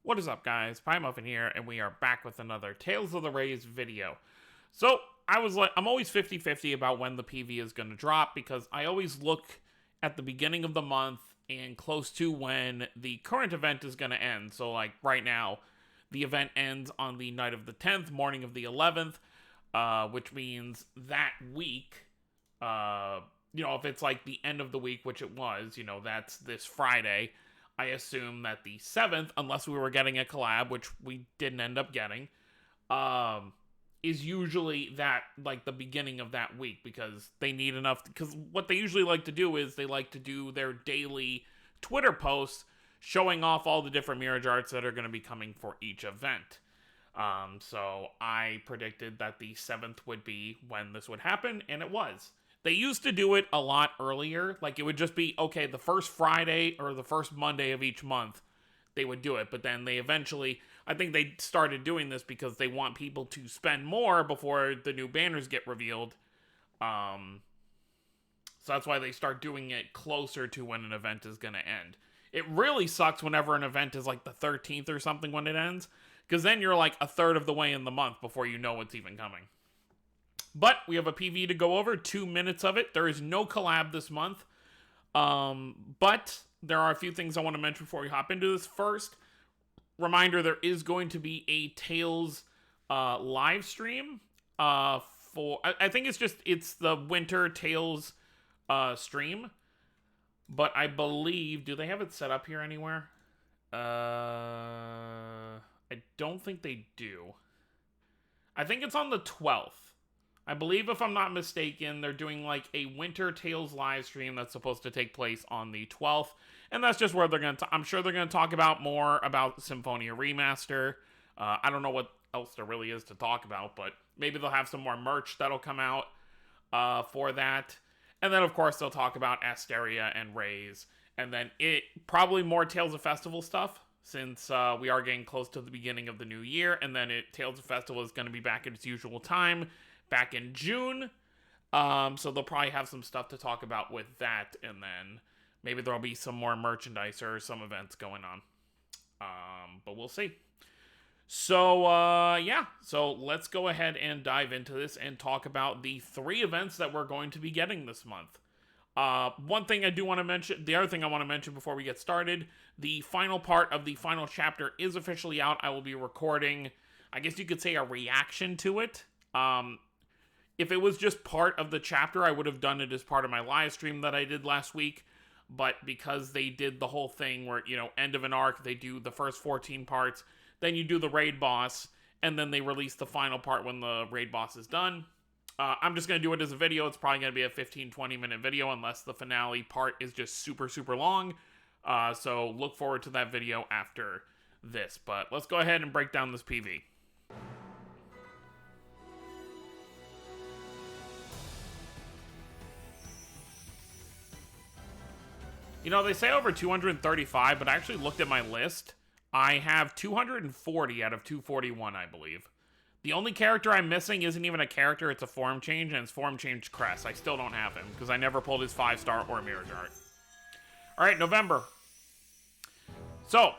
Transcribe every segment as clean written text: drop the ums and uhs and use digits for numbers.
What is up, guys? PieMuffin here, and we are back with another Tales of the Rays video. So, I'm always 50-50 about when the PV is going to drop, because I always look at the beginning of the month and close to when the current event is going to end. So, like, right now, the event ends on the night of the 10th, morning of the 11th, which means that week, if it's like the end of the week, which it was, that's this Friday, I assume that the 7th, unless we were getting a collab, which we didn't end up getting, is usually that, like, the beginning of that week, because they need enough, because what they usually like to do is they like to do their daily Twitter posts showing off all the different Mirage Arts that are going to be coming for each event. So I predicted that the 7th would be when this would happen, and it was. They used to do it a lot earlier. Like, it would just be, okay, the first Friday or the first Monday of each month, they would do it. But then they eventually, I think they started doing this because they want people to spend more before the new banners get revealed. So that's why they start doing it closer to when an event is going to end. It really sucks whenever an event is like the 13th or something when it ends, because then you're like a third of the way in the month before you know it's even coming. But we have a PV to go over, 2 minutes of it. There is no collab this month. But there are a few things I want to mention before we hop into this. First, reminder, there is going to be a Tales live stream I think it's the Winter Tales stream. But I believe, do they have it set up here anywhere? I don't think they do. I think it's on the 12th. I believe, if I'm not mistaken, they're doing like a Winter Tales live stream that's supposed to take place on the 12th. And that's just where they're going to, I'm sure they're going to talk about more about Symphonia Remaster. I don't know what else there really is to talk about, but maybe they'll have some more merch that'll come out for that. And then, of course, they'll talk about Asteria and Rays. And then probably more Tales of Festival stuff, since we are getting close to the beginning of the new year. And then Tales of Festival is going to be back at its usual time, back in June. So they'll probably have some stuff to talk about with that. And then maybe there'll be some more merchandise or some events going on. But we'll see. So, So let's go ahead and dive into this and talk about the 3 events that we're going to be getting this month. One thing I do want to mention, the other thing I want to mention before we get started, the final part of the final chapter is officially out. I will be recording, I guess you could say, a reaction to it. If it was just part of the chapter, I would have done it as part of my live stream that I did last week. But because they did the whole thing where, end of an arc, they do the first 14 parts, then you do the raid boss, and then they release the final part when the raid boss is done. I'm just going to do it as a video. It's probably going to be a 15-20 minute video unless the finale part is just super, super long. So look forward to that video after this. But let's go ahead and break down this PV. They say over 235, but I actually looked at my list. I have 240 out of 241, I believe. The only character I'm missing isn't even a character, it's a form change, and it's form change Cress. I still don't have him, because I never pulled his 5-star or Mirage Art. Alright, November. So,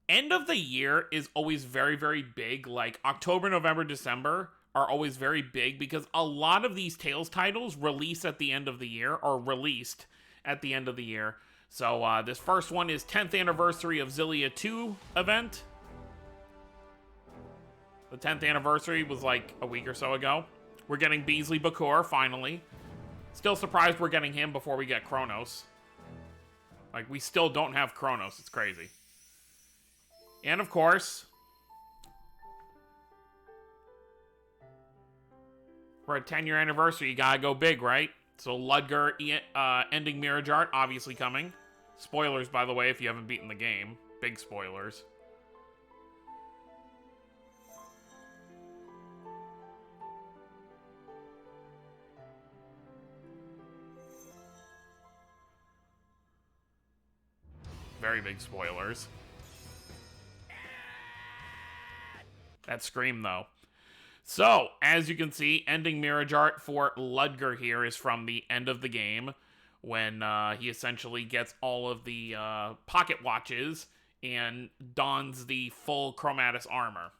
end of the year is always very, very big. Like, October, November, December are always very big, because a lot of these Tales titles release at the end of the year, or released at the end of the year. So this first one is 10th anniversary of Xillia 2 event. The 10th anniversary was like a week or so ago. We're getting Beasley Bakor, finally. Still surprised we're getting him before we get Kronos. Like, we still don't have Kronos. It's crazy. And of course, for a 10-year anniversary, you gotta go big, right? So Ludger ending Mirage Art, obviously coming. Spoilers, by the way, if you haven't beaten the game. Big spoilers. Very big spoilers. That scream, though. So, as you can see, ending Mirage Art for Ludger here is from the end of the game, when he essentially gets all of the pocket watches and dons the full Chromatus armor.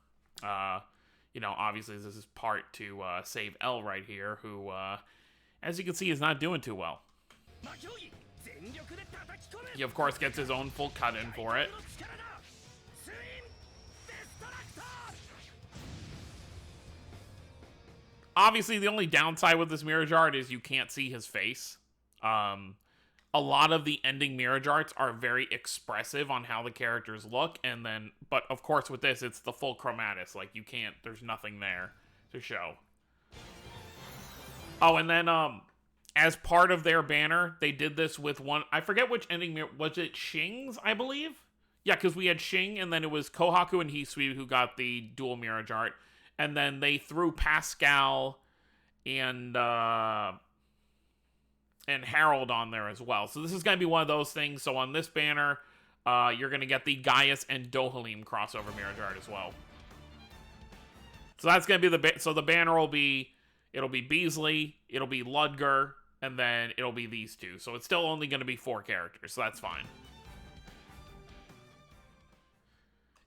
Obviously this is part to save L right here, who, as you can see, is not doing too well. He, of course, gets his own full cut-in for it. Obviously, the only downside with this Mirage Art is you can't see his face. A lot of the ending Mirage Arts are very expressive on how the characters look, but of course with this, it's the full Chromatus. Like, you can't, there's nothing there to show. Oh, and then, as part of their banner, they did this with one, I forget which ending mirror, was it Shing's, I believe? Yeah, because we had Shing, and then it was Kohaku and Hisui who got the dual Mirage Art. And then they threw Pascal and Harold on there as well. So this is going to be one of those things. So on this banner, you're going to get the Gaius and Dohalim crossover Mirage Art as well. So that's going to be the banner will be, it'll be Beasley, it'll be Ludger, and then it'll be these two. So it's still only going to be 4 characters, so that's fine.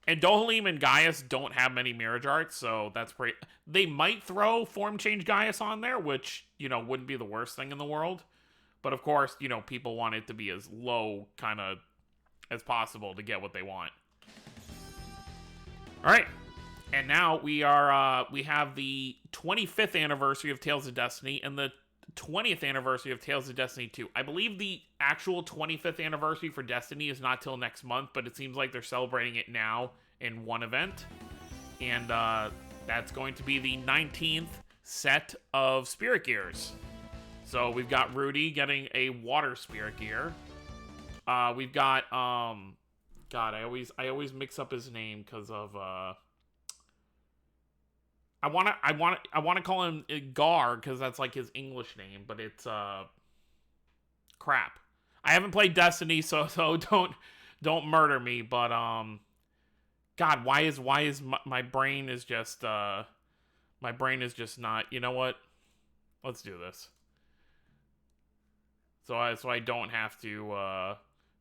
And Dohalim and Gaius don't have many Mirage Arts, so that's pretty... They might throw Form Change Gaius on there, which, wouldn't be the worst thing in the world. But of course, people want it to be as low, kind of, as possible to get what they want. Alright. And now we have the 25th anniversary of Tales of Destiny and the 20th anniversary of Tales of Destiny 2. I believe the actual 25th anniversary for Destiny is not till next month, but it seems like they're celebrating it now in one event. And that's going to be the 19th set of Spirit Gears. So we've got Rudy getting a Water Spirit Gear. We've got God, I always mix up his name because of I want to call him Gar because that's like his English name, but it's crap. I haven't played Destiny, so don't murder me. But God, why is my brain is just not? You know what? Let's do this. So I don't have to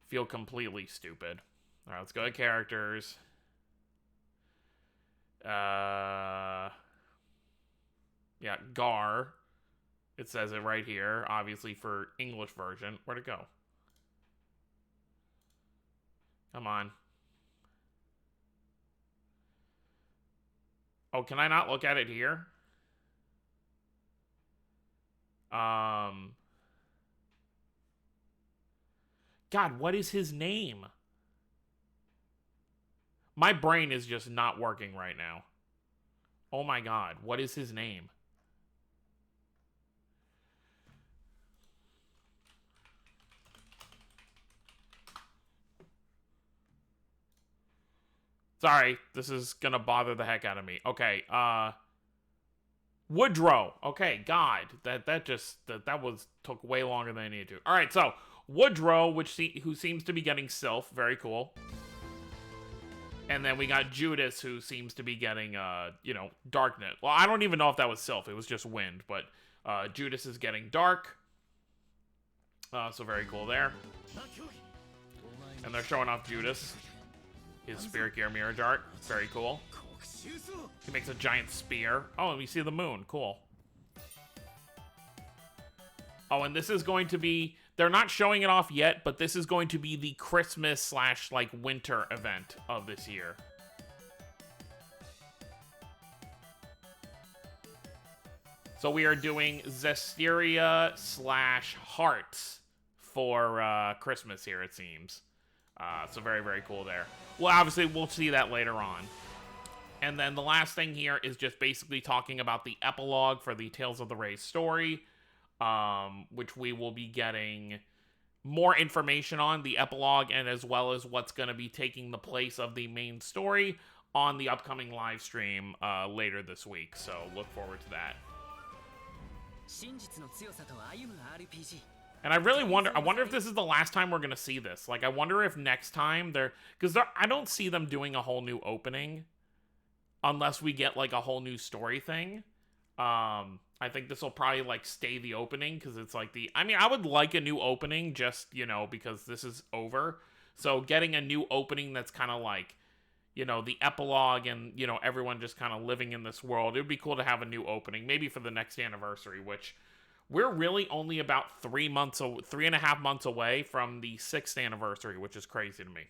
feel completely stupid. All right, let's go to characters. Yeah, Gar. It says it right here, obviously for English version. Where'd it go? Come on. Oh, can I not look at it here? God, what is his name? My brain is just not working right now. Oh my God, what is his name? Sorry, this is gonna bother the heck out of me. Okay, Woodrow. Okay, God, that took way longer than I needed to. All right, so Woodrow, who seems to be getting Sylph, very cool. And then we got Judas, who seems to be getting, Darknet. Well, I don't even know if that was Sylph. It was just Wind, but Judas is getting Dark. So very cool there. And they're showing off Judas. His Spirit Gear Mirage Art. Very cool. He makes a giant spear. Oh, and we see the moon. Cool. Oh, and this is going to be... They're not showing it off yet, but this is going to be the Christmas / winter event of this year. So we are doing Zestiria / Hearts for Christmas here, it seems. So very, very cool there. Well, obviously, we'll see that later on. And then the last thing here is just basically talking about the epilogue for the Tales of the Rays story, which we will be getting more information on, the epilogue, and as well as what's going to be taking the place of the main story on the upcoming live stream later this week. So look forward to that. And I really wonder, if this is the last time we're going to see this. Like, I wonder if next time because I don't see them doing a whole new opening unless we get, like, a whole new story thing. I think this will probably, like, stay the opening because it's like I would like a new opening just, because this is over. So getting a new opening that's kind of like, you know, the epilogue and, you know, everyone just kind of living in this world. It would be cool to have a new opening, maybe for the next anniversary, which we're really only about 3.5 months away from the 6th anniversary, which is crazy to me.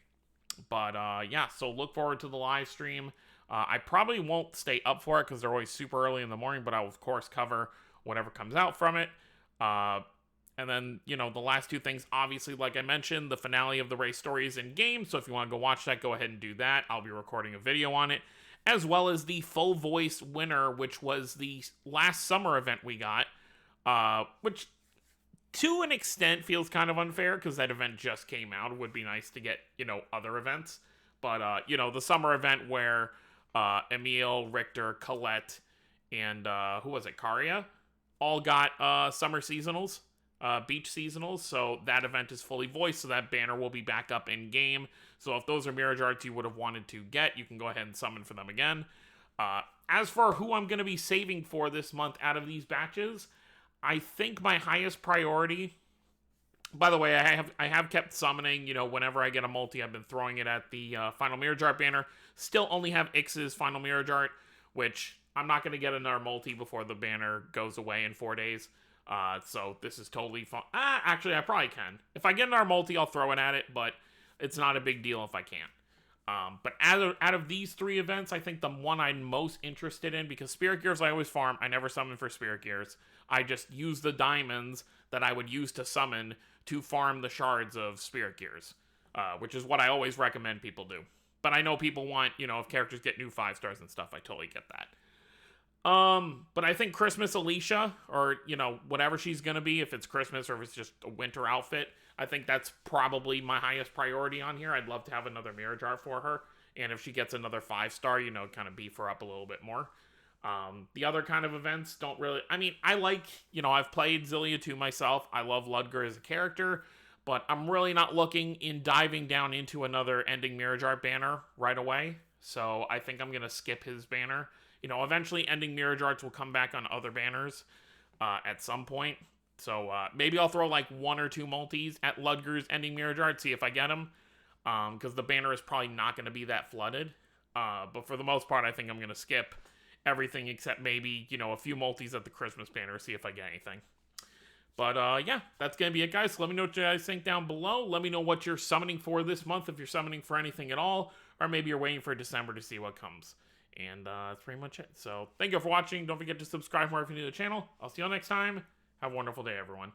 But yeah, so look forward to the live stream. I probably won't stay up for it because they're always super early in the morning, but I'll, of course, cover whatever comes out from it. And then, you know, the last two things, obviously, like I mentioned, the finale of the race story is in game. So if you want to go watch that, go ahead and do that. I'll be recording a video on it, as well as the full voice winner, which was the last summer event we got, which to an extent feels kind of unfair because that event just came out. It would be nice to get, you know, other events. But, you know, the summer event where Emil, Richter, Colette, and who was it, Karia, all got summer seasonals. Beach seasonals, so that event is fully voiced, so that banner will be back up in game. So if those are Mirage Arts you would have wanted to get, you can go ahead and summon for them again. As for who I'm going to be saving for this month out of these batches, I think my highest priority, by the way, I have kept summoning, you know, whenever I get a multi, I've been throwing it at the Final Mirage Art banner. Still only have Ix's Final Mirage Art, which I'm not going to get another multi before the banner goes away in 4 days. So this is totally fun. Actually, I probably can. If I get an R multi, I'll throw it at it, but it's not a big deal if I can't. But out of these 3 events, I think the one I'm most interested in, because Spirit Gears I always farm, I never summon for Spirit Gears. I just use the diamonds that I would use to summon to farm the shards of Spirit Gears, which is what I always recommend people do. But I know people want, you know, if characters get new 5 stars and stuff, I totally get that. But I think Christmas Alicia, or, you know, whatever she's gonna be, if it's Christmas or if it's just a winter outfit, I think that's probably my highest priority on here. I'd love to have another Mirage Art for her, and if she gets another 5-star, you know, kind of beef her up a little bit more. The other kind of events don't really, I mean, I like, you know, I've played Zillia 2 myself. I love Ludger as a character, but I'm really not looking in diving down into another Ending Mirage Art banner right away. So I think I'm gonna skip his banner. You know, eventually Ending Mirage Arts will come back on other banners at some point. So maybe I'll throw like 1 or 2 multis at Ludger's Ending Mirage Arts, see if I get them. Because the banner is probably not going to be that flooded. But for the most part, I think I'm going to skip everything except maybe, you know, a few multis at the Christmas banner, see if I get anything. But yeah, that's going to be it, guys. So let me know what you guys think down below. Let me know what you're summoning for this month, if you're summoning for anything at all. Or maybe you're waiting for December to see what comes. And that's pretty much it. So thank you for watching. Don't forget to subscribe more if you're new to the channel. I'll see you all next time. Have a wonderful day, everyone.